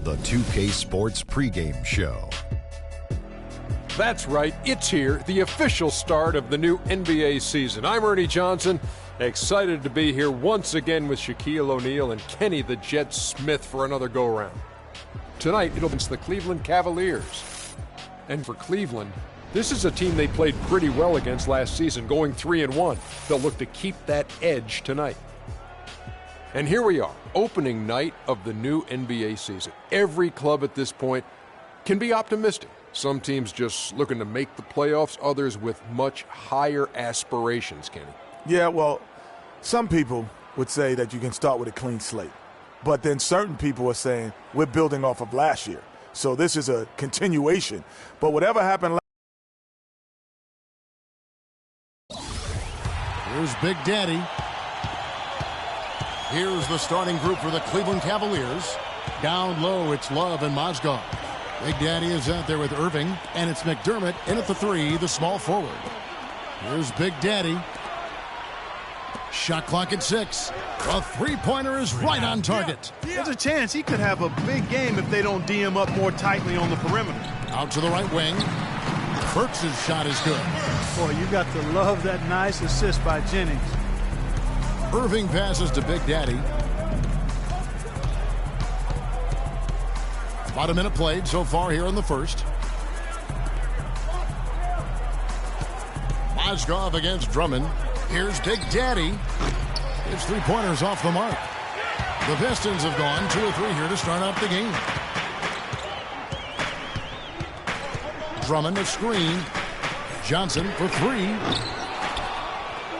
the 2K Sports pregame show. That's right, it's here, the official start of the new NBA season. I'm Ernie Johnson, excited to be here once again with Shaquille O'Neal and Kenny the Jet Smith for another go-around. Tonight, it'll be against the Cleveland Cavaliers. And for Cleveland, this is a team they played pretty well against last season, going 3-1. They'll look to keep that edge tonight. And here we are, opening night of the new NBA season. Every club at this point can be optimistic. Some teams just looking to make the playoffs, others with much higher aspirations, Kenny. Yeah, well, some people would say that you can start with a clean slate. But then certain people are saying we're building off of last year. So this is a continuation. But whatever happened Here's Big Daddy. Here's the starting group for the Cleveland Cavaliers. Down low, it's Love and Mozgov. Big Daddy is out there with Irving, and it's McDermott in at the three, the small forward. Here's Big Daddy. Shot clock at 6. A three-pointer is right on target. There's a chance he could have a big game if they don't D him up more tightly on the perimeter. Out to the right wing. Burks' shot is good. Boy, you got to love that nice assist by Jennings. Irving passes to Big Daddy. About a minute played so far here in the first. Mozgov against Drummond. Here's Big Daddy. His three-pointers off the mark. The Pistons have gone 2 or 3 here to start out the game. Drummond a screen. Johnson for 3.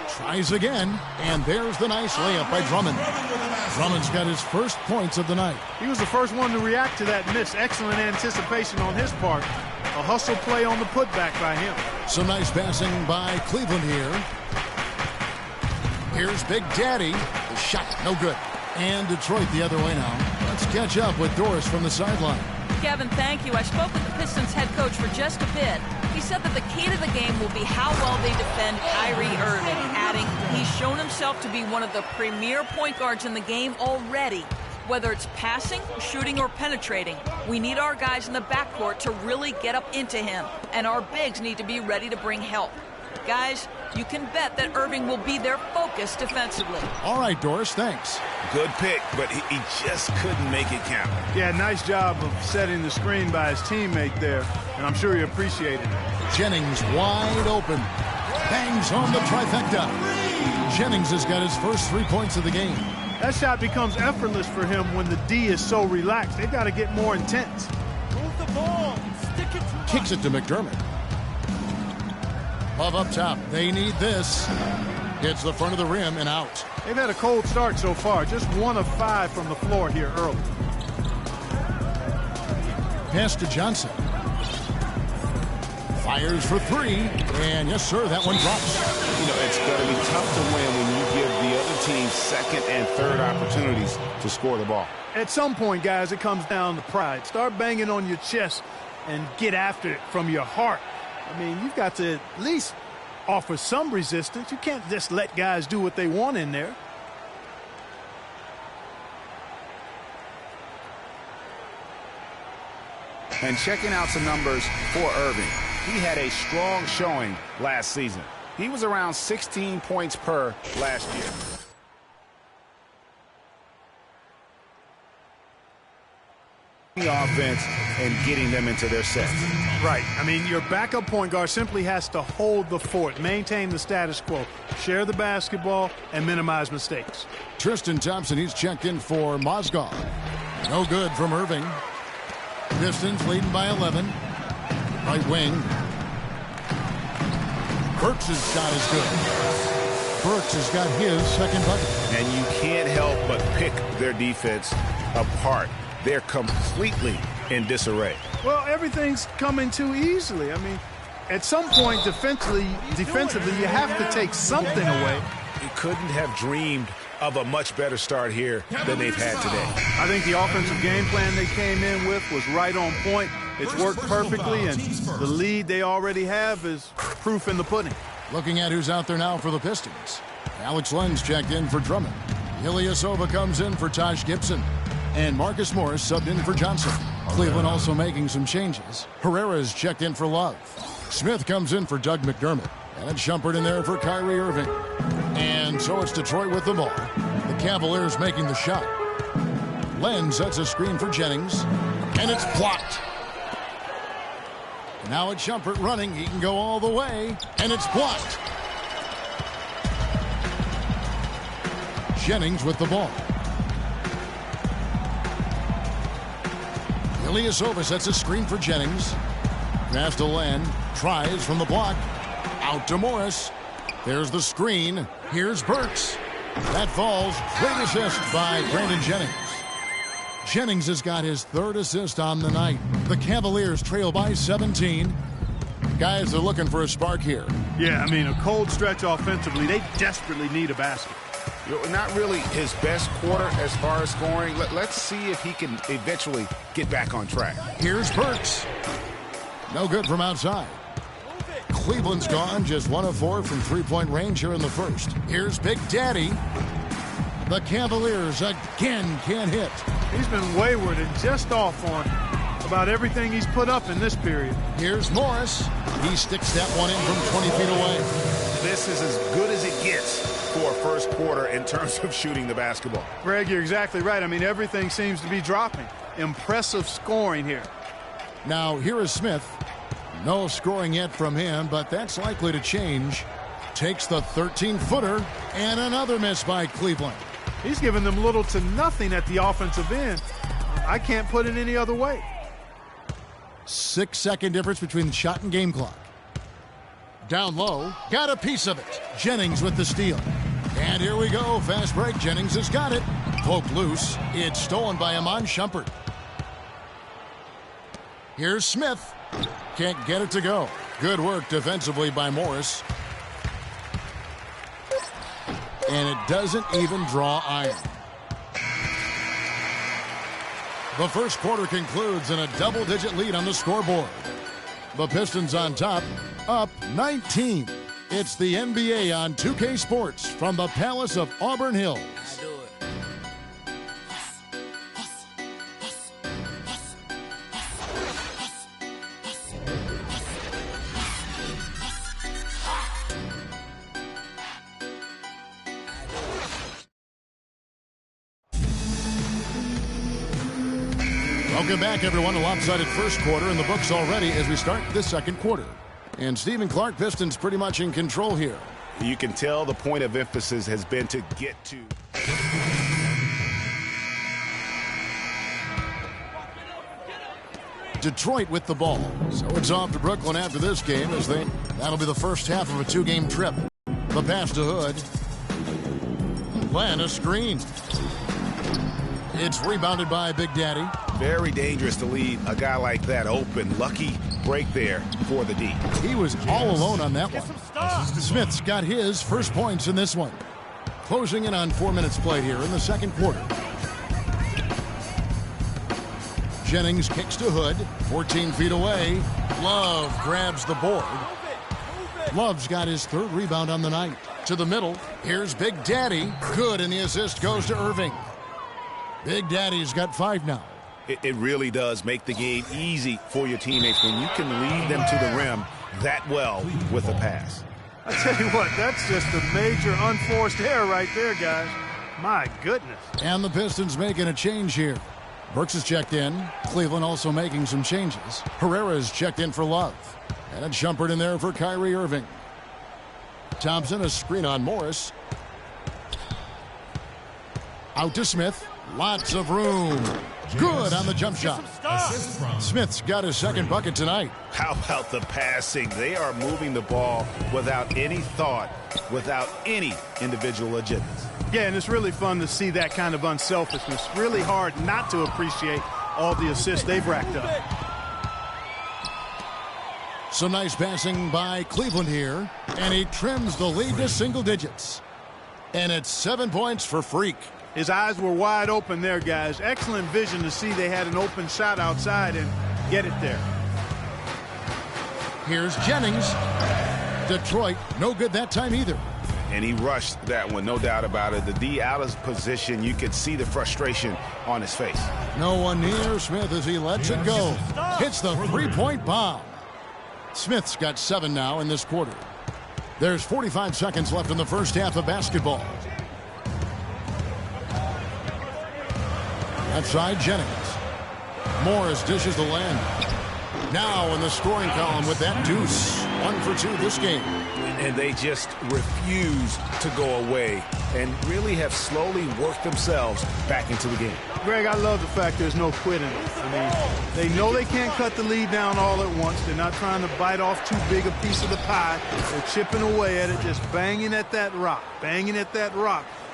Tries again, and there's the nice layup by Drummond. Drummond's got his first points of the night. He was the first one to react to that miss. Excellent anticipation on his part. A hustle play on the putback by him. Some nice passing by Cleveland here. Here's Big Daddy. The shot, no good. And Detroit the other way now. Let's catch up with Doris from the sideline. Kevin, thank you. I spoke with the Pistons head coach for just a bit. He said that the key to the game will be how well they defend Kyrie Irving, adding he's shown himself to be one of the premier point guards in the game already. Whether it's passing, shooting, or penetrating, we need our guys in the backcourt to really get up into him, and our bigs need to be ready to bring help. Guys, you can bet that Irving will be their focus defensively. All right, Doris, thanks. Good pick, but he just couldn't make it count. Yeah, nice job of setting the screen by his teammate there, and I'm sure he appreciated it. Jennings wide open. Bangs home the trifecta. Jennings has got his first 3 points of the game. That shot becomes effortless for him when the D is so relaxed. They've got to get more intense. Move the ball. Stick it to Kicks it to McDermott. Love up top. They need this. Hits the front of the rim and out. They've had a cold start so far. Just 1 of 5 from the floor here early. Pass to Johnson. Fires for 3. And yes, sir, that one drops. You know, it's going to be tough to win when you give the other team second and third opportunities to score the ball. At some point, guys, it comes down to pride. Start banging on your chest and get after it from your heart. I mean, you've got to at least offer some resistance. You can't just let guys do what they want in there. And checking out some numbers for Irving. He had a strong showing last season. He was around 16 points per last year. The offense and getting them into their sets. Right. I mean, your backup point guard simply has to hold the fort, maintain the status quo, share the basketball, and minimize mistakes. Tristan Thompson, he's checked in for Mozgov. No good from Irving. Pistons leading by 11. Right wing. Burks' shot is good. Burks has got his second bucket. And you can't help but pick their defense apart. They're completely in disarray. Well, everything's coming too easily. I mean, at some point defensively, you have to take something away. He couldn't have dreamed of a much better start here than they've had today. I think the offensive game plan they came in with was right on point. It's worked perfectly, and the lead they already have is proof in the pudding. Looking at who's out there now for the Pistons. Alex Len's checked in for Drummond. Ilyasova comes in for Taj Gibson. And Marcus Morris subbed in for Johnson. Cleveland also making some changes. Herrera's checked in for Love. Smith comes in for Doug McDermott. And it's Shumpert in there for Kyrie Irving. And so it's Detroit with the ball. The Cavaliers making the shot. Len sets a screen for Jennings. And it's blocked. Now it's Shumpert running. He can go all the way. And it's blocked. Jennings with the ball. Ilyasova sets a screen for Jennings. Pass to Len. Tries from the block. Out to Morris. There's the screen. Here's Burks. That falls. Great assist by Brandon Jennings. Jennings has got his third assist on the night. The Cavaliers trail by 17. Guys are looking for a spark here. Yeah, I mean, a cold stretch offensively. They desperately need a basket. Not really his best quarter as far as scoring. Let's see if he can eventually get back on track. Here's Burks. No good from outside. Cleveland's gone just 1 of 4 from three-point range here in the first. Here's Big Daddy. The Cavaliers again can't hit. He's been wayward and just off on about everything he's put up in this period. Here's Morris. He sticks that one in from 20 feet away. This is as good as it gets for a first quarter in terms of shooting the basketball. Greg, you're exactly right. I mean, everything seems to be dropping. Impressive scoring here. Now, here is Smith. No scoring yet from him, but that's likely to change. Takes the 13-footer, and another miss by Cleveland. He's given them little to nothing at the offensive end. I can't put it any other way. 6-second difference between the shot and game clock. Down low, got a piece of it. Jennings with the steal. And here we go, fast break. Jennings has got it. Poked loose. It's stolen by Iman Shumpert. Here's Smith. Can't get it to go. Good work defensively by Morris. And it doesn't even draw iron. The first quarter concludes in a double-digit lead on the scoreboard. The Pistons on top, up 19. It's the NBA on 2K Sports from the Palace of Auburn Hills. Welcome back, everyone. A lopsided first quarter in the books already as we start the second quarter. And Stephen Clark, Pistons pretty much in control here. You can tell the point of emphasis has been to get to. Detroit with the ball. So it's off to Brooklyn after this game as that'll be the first half of a two-game trip. The pass to Hood. Len, a screen. It's rebounded by Big Daddy. Very dangerous to leave a guy like that open. Lucky break there for the D. He was all alone on that one. Smith's got his first points in this one. Closing in on 4 minutes played here in the second quarter. Jennings kicks to Hood. 14 feet away. Love grabs the board. Love's got his third rebound on the night. To the middle. Here's Big Daddy. Good, and the assist goes to Irving. Big Daddy's got 5 now. It really does make the game easy for your teammates when you can lead them to the rim that well with a pass. I tell you what, that's just a major unforced error right there, guys. My goodness. And the Pistons making a change here. Burks is checked in. Cleveland also making some changes. Herrera's checked in for Love. And it's Shumpert in there for Kyrie Irving. Thompson, a screen on Morris. Out to Smith. Lots of room. Good on the jump shot. Smith's got his second bucket tonight. How about the passing? They are moving the ball without any thought, without any individual agendas. Yeah, and it's really fun to see that kind of unselfishness. Really hard not to appreciate all the assists they've racked up. Some nice passing by Cleveland here, and he trims the lead to single digits. And it's 7 points for Freak. His eyes were wide open there, guys. Excellent vision to see they had an open shot outside and get it there. Here's Jennings. Detroit, no good that time either. And he rushed that one, no doubt about it. The D out of position, you could see the frustration on his face. No one near Smith as he lets it go. Hits the three-point bomb. Smith's got 7 now in this quarter. There's 45 seconds left in the first half of basketball. Outside Jennings. Morris dishes the land. Now in the scoring column with that deuce. 1 for 2 this game. And they just refuse to go away and really have slowly worked themselves back into the game. Greg, I love the fact there's no quitting. I mean, they know they can't cut the lead down all at once. They're not trying to bite off too big a piece of the pie. They're chipping away at it, just banging at that rock,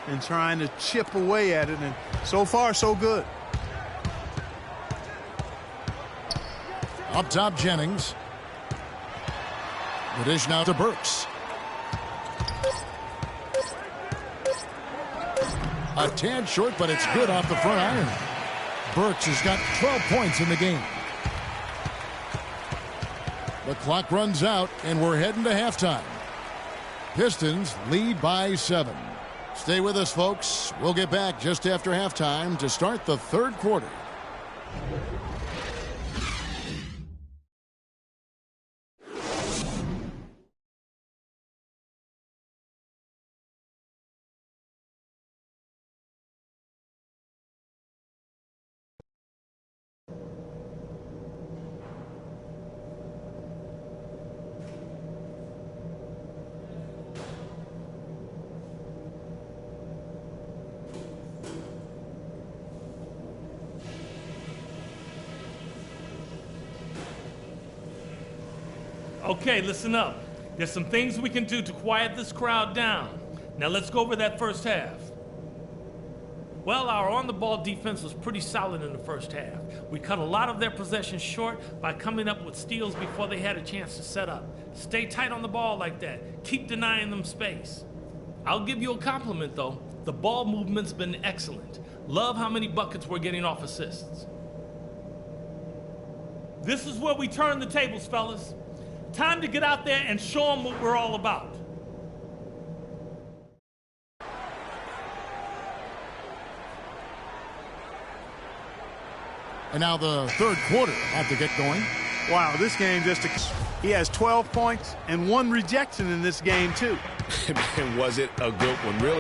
and trying to chip away at it. And so far, so good. Up top, Jennings. The dish now to Burks. A tad short, but it's good off the front iron. Burks has got 12 points in the game. The clock runs out, and we're heading to halftime. Pistons lead by 7. Stay with us, folks. We'll get back just after halftime to start the third quarter. Okay, listen up. There's some things we can do to quiet this crowd down. Now let's go over that first half. Well, our on-the-ball defense was pretty solid in the first half. We cut a lot of their possessions short by coming up with steals before they had a chance to set up. Stay tight on the ball like that. Keep denying them space. I'll give you a compliment, though. The ball movement's been excellent. Love how many buckets we're getting off assists. This is where we turn the tables, fellas. Time to get out there and show them what we're all about. And now the third quarter about to get going. Wow, this game he has 12 points and 1 rejection in this game, too. And was it a good one, really?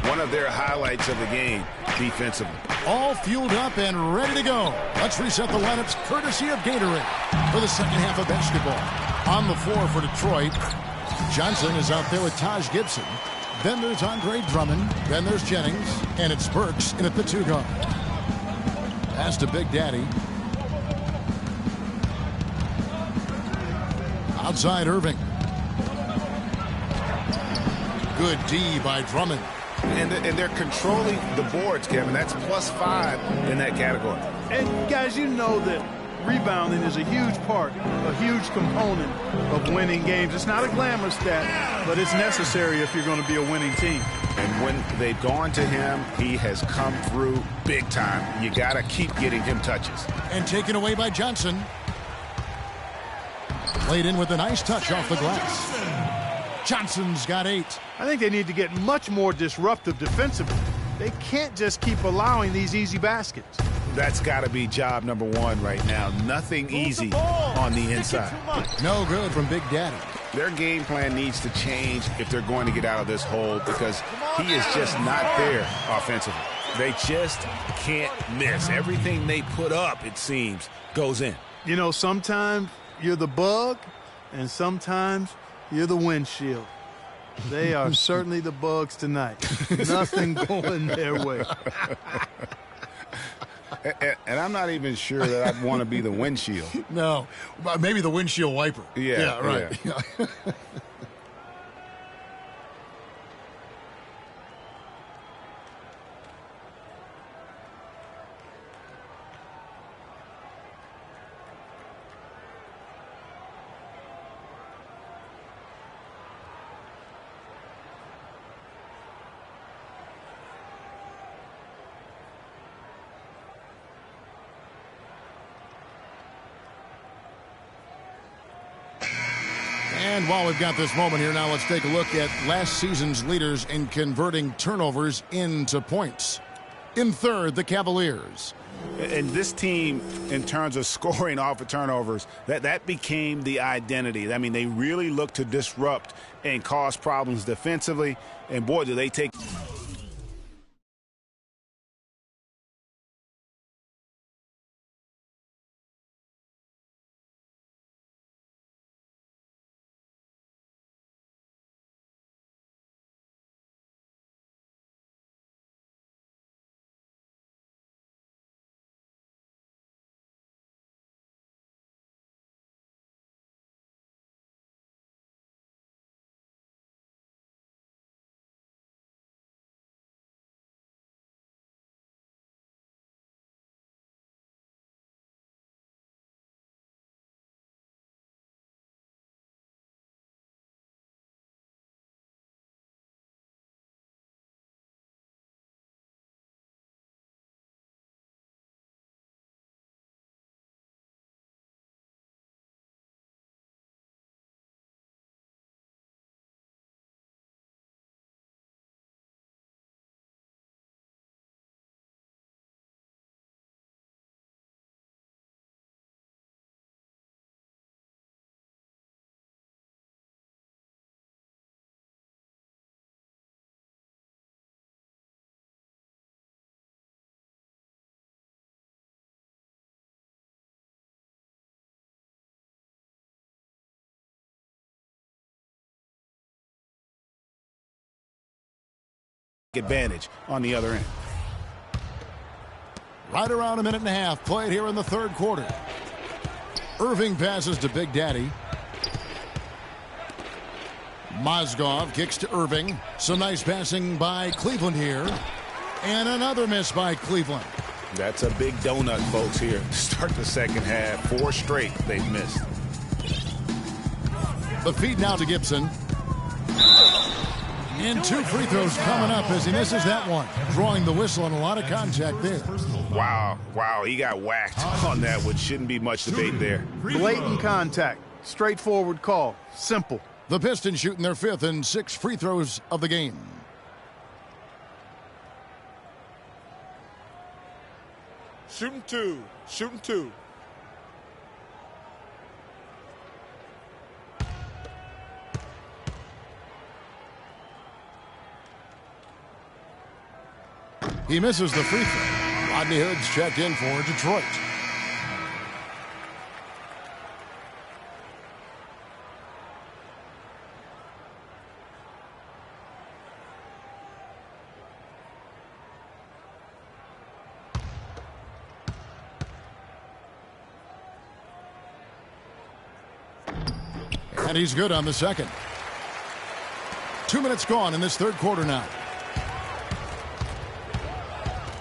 One of their highlights of the game defensively. All fueled up and ready to go. Let's reset the lineups courtesy of Gatorade for the second half of basketball. On the floor for Detroit, Johnson is out there with Taj Gibson. Then there's Andre Drummond. Then there's Jennings. And it's Burks in at the 2 guard. Pass to Big Daddy. Outside Irving. Good D by Drummond. And they're controlling the boards, Kevin. That's +5 in that category. And, guys, you know that rebounding is a huge part, a huge component of winning games. It's not a glamour stat, but it's necessary if you're going to be a winning team. And when they've gone to him, he has come through big time. You got to keep getting him touches. And taken away by Johnson. Played in with a nice touch off the glass. Johnson's got 8. I think they need to get much more disruptive defensively. They can't just keep allowing these easy baskets. That's got to be job number 1 right now. Nothing easy on the inside. No good from Big Daddy. Their game plan needs to change if they're going to get out of this hole because he is just not there offensively. They just can't miss. Everything they put up, it seems, goes in. You know, sometimes you're the bug, and sometimes you're the windshield. They are certainly the Bugs tonight. Nothing going their way. And I'm not even sure that I'd want to be the windshield. No, maybe the windshield wiper. Yeah, right. Yeah. And while we've got this moment here, now let's take a look at last season's leaders in converting turnovers into points. In third, the Cavaliers. And this team, in terms of scoring off of turnovers, that became the identity. I mean, they really look to disrupt and cause problems defensively. And, boy, do they take... advantage on the other end. Right around a minute and a half played here in the third quarter. Irving passes to Big Daddy. Mozgov kicks to Irving. Some nice passing by Cleveland here. And another miss by Cleveland. That's a big donut, folks, here. Start the second half. 4 straight they've missed. The feed now to Gibson. And 2 free throws coming up as he misses that one. Drawing the whistle and a lot of contact there. Wow, he got whacked on that, which shouldn't be much debate there. Blatant contact. Straightforward call. Simple. The Pistons shooting their 5th and 6th free throws of the game. Shooting two. He misses the free throw. Rodney Hood's checked in for Detroit. And he's good on the second. 2 minutes gone in this third quarter now.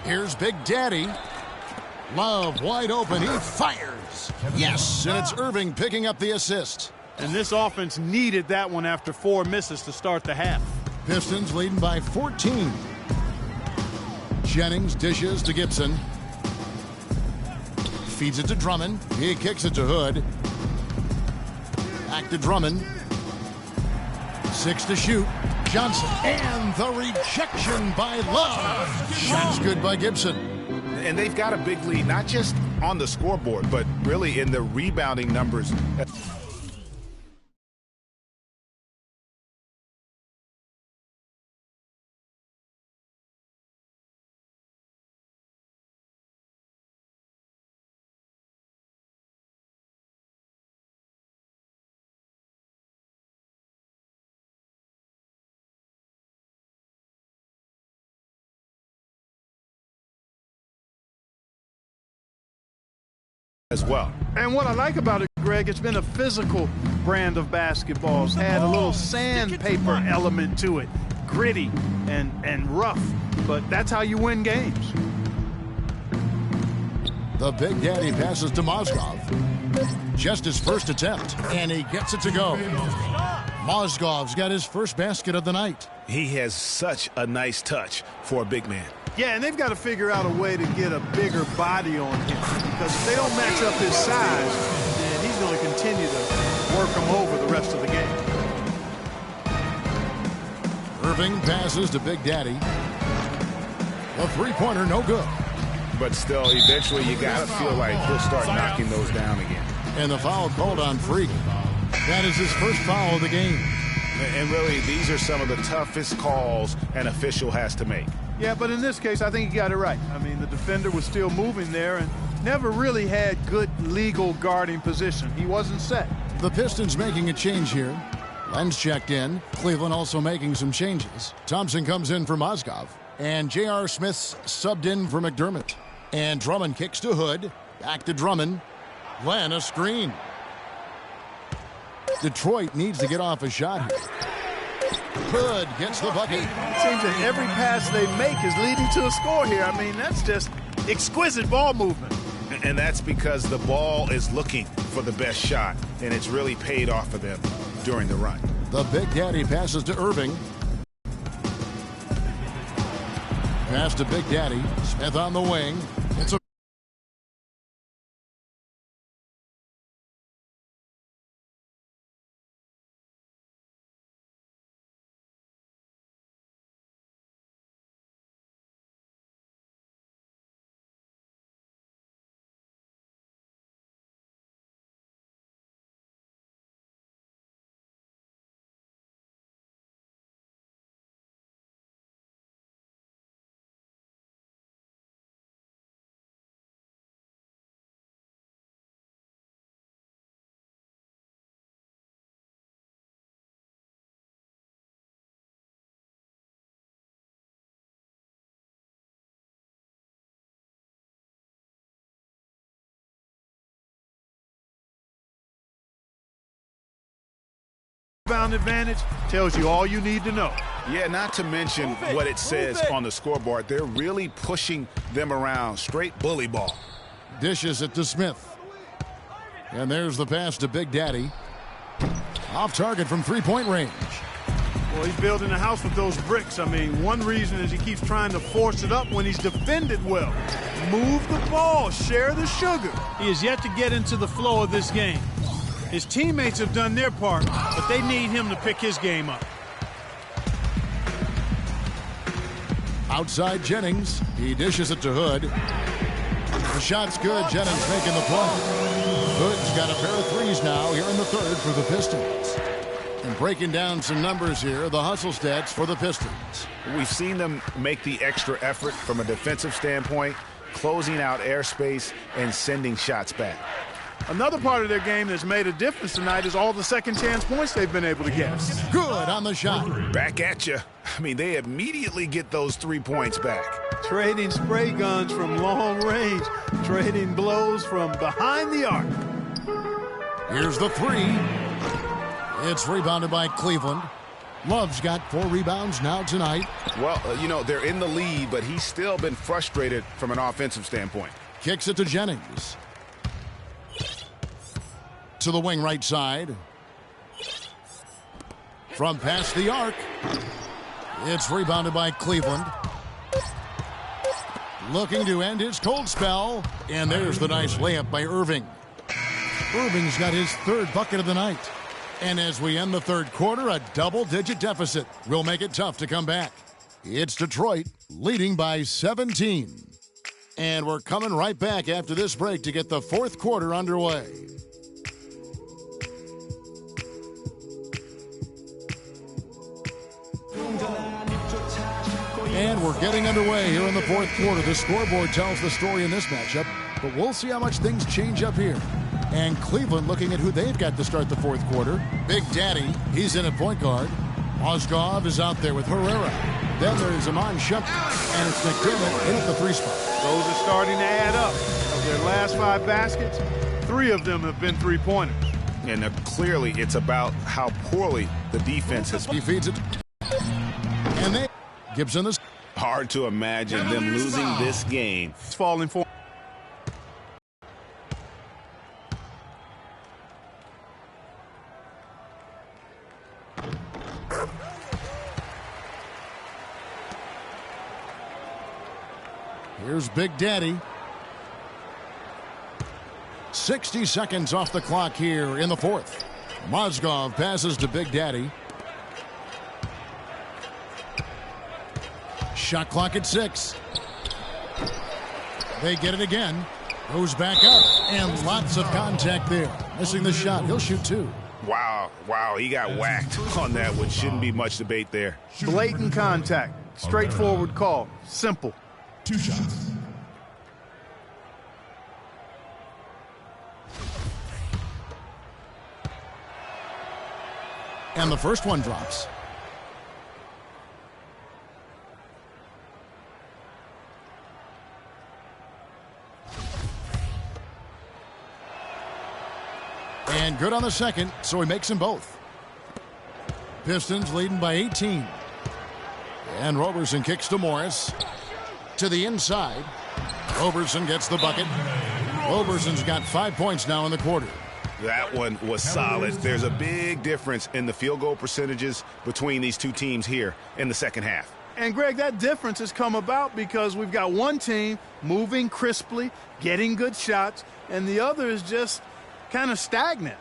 Here's Big Daddy. Love wide open. He fires. Yes, and it's Irving picking up the assist. And this offense needed that one after 4 misses to start the half. Pistons leading by 14. Jennings dishes to Gibson. Feeds it to Drummond. He kicks it to Hood. Back to Drummond. 6 to shoot. Johnson. And the rejection by Love. Shots good by Gibson. And they've got a big lead, not just on the scoreboard, but really in the rebounding numbers. as well. And what I like about it, Greg, it's been a physical brand of basketball. It's had a little sandpaper element to it, gritty and rough, but that's how you win games. The Big Daddy passes to Mozgov. Just his first attempt, and he gets it to go. Mozgov's got his first basket of the night. He has such a nice touch for a big man. Yeah, and they've got to figure out a way to get a bigger body on him, because if they don't match up his size, then he's going to continue to work him over the rest of the game. Irving passes to Big Daddy. The three-pointer, no good. But still, eventually you got to feel like he'll start knocking those down again. And the foul called on Freak. That is his first foul of the game. And really, these are some of the toughest calls an official has to make. Yeah, but in this case, I think he got it right. I mean, the defender was still moving there and never really had good legal guarding position. He wasn't set. The Pistons making a change here. Lenz checked in. Cleveland also making some changes. Thompson comes in for Mozgov. And J.R. Smith's subbed in for McDermott. And Drummond kicks to Hood. Back to Drummond. Len, a screen. Detroit needs to get off a shot here. Hood gets the bucket. It seems that every pass they make is leading to a score here. I mean, that's just exquisite ball movement. And that's because the ball is looking for the best shot, and it's really paid off for them during the run. The Big Daddy passes to Irving. Pass to Big Daddy. Smith on the wing. It's a rebound advantage tells you all you need to know. Yeah, not to mention what it says on the scoreboard. They're really pushing them around. Straight bully ball. dishes it to Smith. And there's the pass to Big Daddy. Off target from three-point range. Well, he's building a house with those bricks. I mean, one reason is he keeps trying to force it up when he's defended well. Move the ball, share the sugar. He is yet to get into the flow of this game. His teammates have done their part, but they need him to pick his game up. Outside Jennings. He dishes it to Hood. The shot's good. Jennings making the play. Hood's got a pair of threes now here in the third for the Pistons. And breaking down some numbers here, the hustle stats for the Pistons. We've seen them make the extra effort from a defensive standpoint, closing out airspace and sending shots back. Another part of their game that's made a difference tonight is all the second chance points they've been able to get. Good on the shot. Back at you. I mean, they immediately get those 3 points back. Trading spray guns from long range, trading blows from behind the arc. Here's the three. It's rebounded by Cleveland. Love's got 4 rebounds now tonight. Well, you know, they're in the lead, but he's still been frustrated from an offensive standpoint. Kicks it to Jennings. To the wing right side. From past the arc. It's rebounded by Cleveland. Looking to end his cold spell. And there's the nice layup by Irving. Irving's got his third bucket of the night. And as we end the third quarter, a double-digit deficit will make it tough to come back. It's Detroit leading by 17. And we're coming right back after this break to get the fourth quarter underway. And we're getting underway here in the fourth quarter. The scoreboard tells the story in this matchup, but we'll see how much things change up here. And Cleveland looking at who they've got to start the fourth quarter. Big Daddy, he's in at point guard. Mozgov is out there with Herrera. Then there's Amon Shump, and it's McDermott in at the 3 spot. Those are starting to add up. Of their last 5 baskets, 3 of them have been 3-pointers. And clearly it's about how poorly the defense has. He feeds it. And they Gibson is Hard to imagine them losing this game. It's falling for. Here's Big Daddy. 60 seconds off the clock here in the 4th. Mozgov passes to Big Daddy. Shot clock at 6. They get it again. Goes back up, and lots of contact there. Missing the shot. He'll shoot 2. Wow, he got whacked on that one. Shouldn't be much debate there. Blatant contact. Straightforward call. Simple. 2 shots. And the first one drops. And good on the second, so he makes them both. Pistons leading by 18. And Roberson kicks to Morris. To the inside. Roberson gets the bucket. Roberson's got 5 points now in the quarter. That one was solid. There's a big difference in the field goal percentages between these two teams here in the second half. And, Greg, that difference has come about because we've got one team moving crisply, getting good shots, and the other is just kind of stagnant.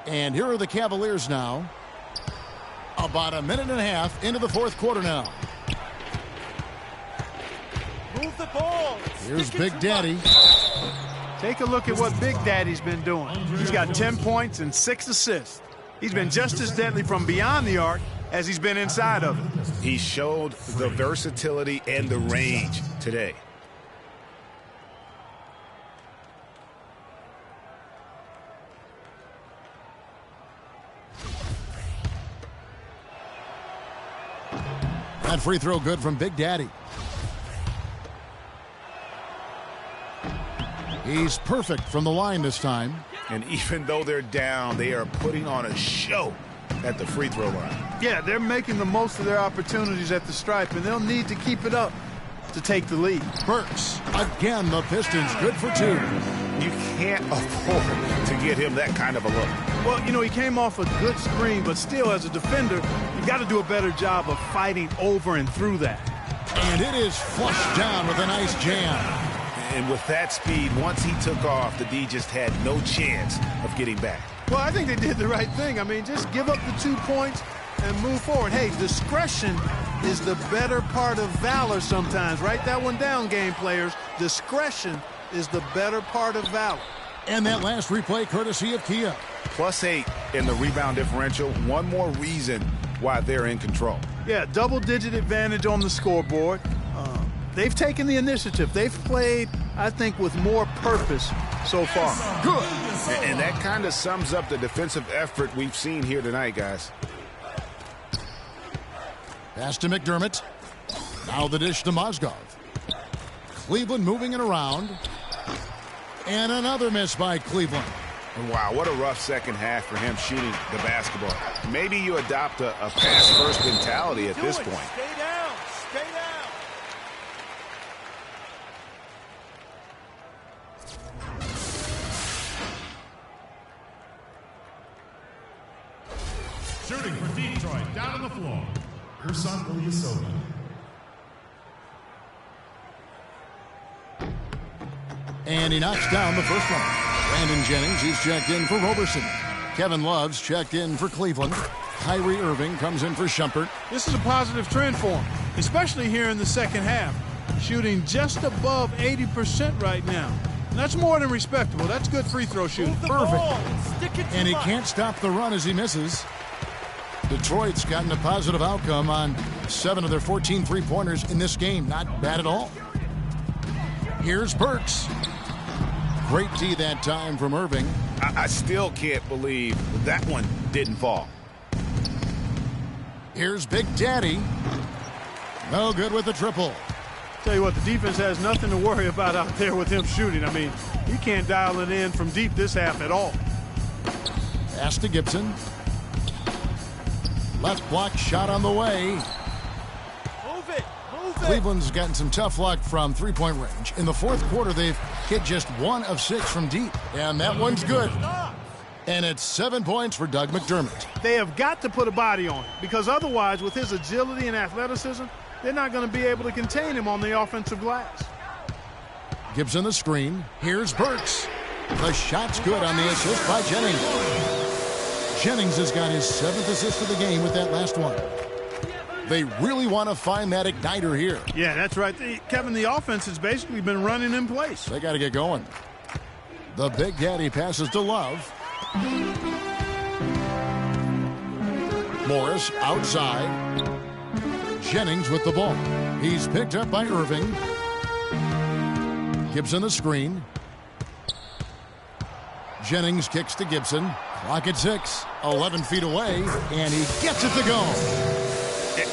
And here are the Cavaliers now. About a minute and a half into the 4th quarter now. Move the ball. Here's Big Daddy. Take a look at what Big Daddy's been doing. He's got 10 points and 6 assists. He's been just as deadly from beyond the arc as he's been inside of it. He showed the versatility and the range today. That free throw good from Big Daddy. He's perfect from the line this time. And even though they're down, they are putting on a show at the free throw line. Yeah, they're making the most of their opportunities at the stripe, and they'll need to keep it up to take the lead. Burks, again, the Pistons good for 2. You can't afford to get him that kind of a look. Well, you know, he came off a good screen, but still, as a defender, you got to do a better job of fighting over and through that. And it is flushed down with a nice jam. And with that speed, once he took off, the D just had no chance of getting back. Well, I think they did the right thing. I mean, just give up the 2 points and move forward. Hey, discretion is the better part of valor sometimes. Write that one down, game players. Discretion is the better part of valor. And that last replay courtesy of Kia. +8 in the rebound differential. One more reason why they're in control. Yeah, double-digit advantage on the scoreboard. They've taken the initiative. They've played, I think, with more purpose so far. Good. And that kind of sums up the defensive effort we've seen here tonight, guys. Pass to McDermott. Now the dish to Mozgov. Cleveland moving it around. And another miss by Cleveland. Wow, what a rough second half for him shooting the basketball. Maybe you adopt a pass-first mentality at this point. Stay down. Stay down. Shooting for Detroit, down on the floor. Ursan Ilyasova. And he knocks down the first one. Brandon Jennings is checked in for Roberson. Kevin Love's checked in for Cleveland. Kyrie Irving comes in for Shumpert. This is a positive trend for him, especially here in the second half. Shooting just above 80% right now. And that's more than respectable. That's good free throw shooting. Perfect. And he can't stop the run as he misses. Detroit's gotten a positive outcome on 7 of their 14 three-pointers in this game. Not bad at all. Here's Burks. Great D that time from Irving. I still can't believe that one didn't fall. Here's Big Daddy. No good with the triple. Tell you what, the defense has nothing to worry about out there with him shooting. I mean, he can't dial it in from deep this half at all. Pass to Gibson. Left block shot on the way. Move it. Cleveland's gotten some tough luck from three-point range. In the fourth quarter, they've hit just 1 of 6 from deep. And that one's good. And it's 7 points for Doug McDermott. They have got to put a body on it, because otherwise, with his agility and athleticism, they're not going to be able to contain him on the offensive glass. Gibson the screen. Here's Burks. The shot's good on the assist by Jennings. Jennings has got his 7th assist of the game with that last one. They really want to find that igniter here. Yeah, that's right. Kevin, the offense has basically been running in place. They got to get going. The Big Daddy passes to Love. Morris outside. Jennings with the ball. He's picked up by Irving. Gibson the screen. Jennings kicks to Gibson. Clock at 6. 11 feet away. And he gets it to go.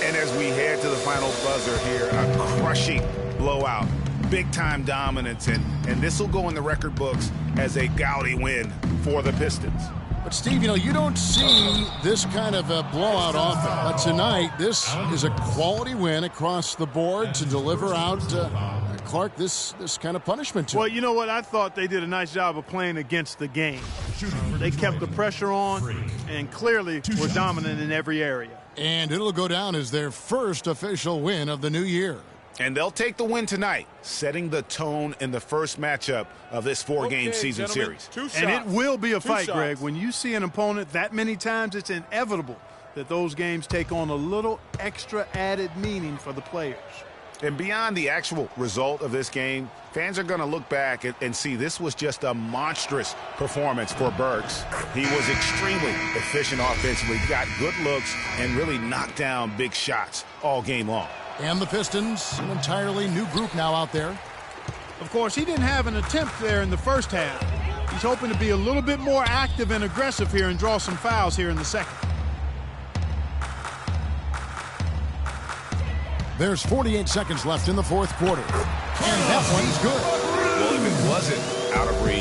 And as we head to the final buzzer here, a crushing blowout. Big-time dominance. And this will go in the record books as a gaudy win for the Pistons. But, Steve, you don't see this kind of a blowout often. But tonight, this is a quality win across the board to deliver out, Clark, this kind of punishment to him. Well, you know what? I thought they did a nice job of playing against the game. They kept the pressure on and clearly were dominant in every area. And it'll go down as their first official win of the new year. And they'll take the win tonight, setting the tone in the first matchup of this 4-game season series. And it will be a fight, Greg. When you see an opponent that many times, it's inevitable that those games take on a little extra added meaning for the players. And beyond the actual result of this game, fans are going to look back and see this was just a monstrous performance for Burks. He was extremely efficient offensively, got good looks, and really knocked down big shots all game long. And the Pistons, an entirely new group now out there. Of course, he didn't have an attempt there in the first half. He's hoping to be a little bit more active and aggressive here and draw some fouls here in the second. There's 48 seconds left in the fourth quarter. And that one's good. Well, if it wasn't out of reach,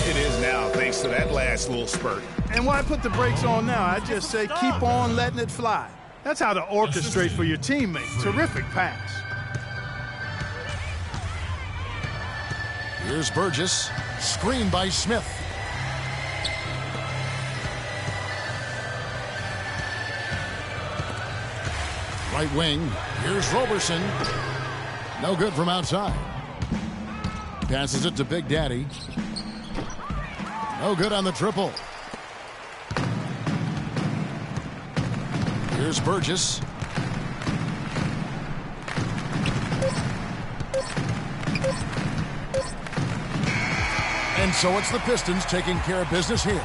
it is now, thanks to that last little spurt. And why put the brakes on now? I just say keep on letting it fly. That's how to orchestrate for your teammate. Terrific pass. Here's Burgess. Screen by Smith. Right wing. Here's Roberson. No good from outside. Passes it to Big Daddy. No good on the triple. Here's Burgess. And so it's the Pistons taking care of business here.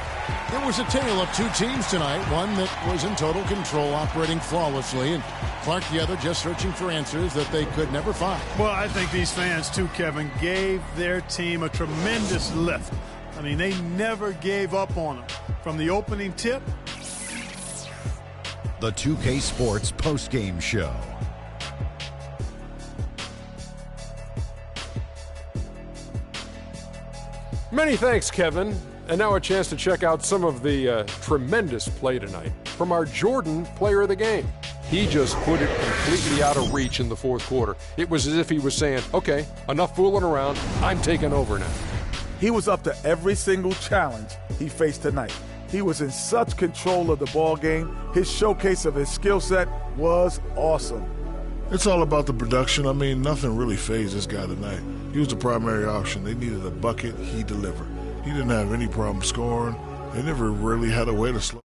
It was a tale of two teams tonight, one that was in total control, operating flawlessly, and Clark the other just searching for answers that they could never find. Well, I think these fans, too, Kevin, gave their team a tremendous lift. I mean, they never gave up on them. From the opening tip. The 2K Sports postgame show. Many thanks, Kevin. And now a chance to check out some of the tremendous play tonight from our Jordan player of the game. He just put it completely out of reach in the fourth quarter. It was as if he was saying, okay, enough fooling around. I'm taking over now. He was up to every single challenge he faced tonight. He was in such control of the ball game. His showcase of his skill set was awesome. It's all about the production. I mean, nothing really fazed this guy tonight. He was the primary option. They needed a bucket. He delivered. He didn't have any problem scoring. They never really had a way to slow.